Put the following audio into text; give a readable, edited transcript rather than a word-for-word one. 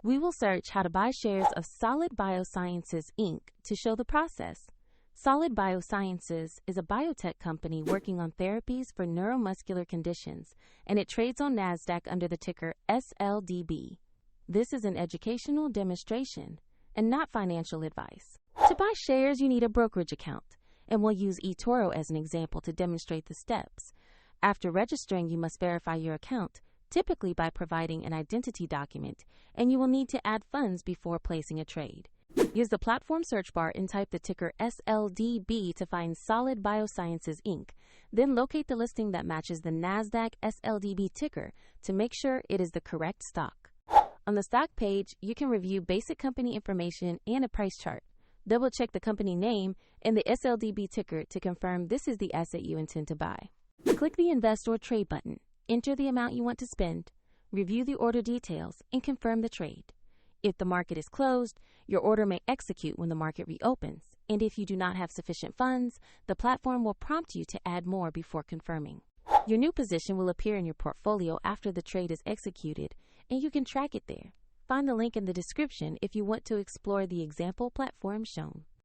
We will search how to buy shares of Solid Biosciences Inc. to show the process. Solid Biosciences is a biotech company working on therapies for neuromuscular conditions, and it trades on NASDAQ under the ticker SLDB. This is an educational demonstration and not financial advice. To buy shares, you need a brokerage account, and we'll use eToro as an example to demonstrate the steps. After registering, you must verify your account, typically by providing an identity document, and you will need to add funds before placing a trade. Use the platform search bar and type the ticker SLDB to find Solid Biosciences Inc. Then locate the listing that matches the NASDAQ SLDB ticker to make sure it is the correct stock. On the stock page, you can review basic company information and a price chart. Double-check the company name and the SLDB ticker to confirm this is the asset you intend to buy. Click the Invest or Trade button, enter the amount you want to spend, review the order details, and confirm the trade. If the market is closed, your order may execute when the market reopens, and if you do not have sufficient funds, the platform will prompt you to add more before confirming. Your new position will appear in your portfolio after the trade is executed, and you can track it there. Find the link in the description if you want to explore the example platform shown.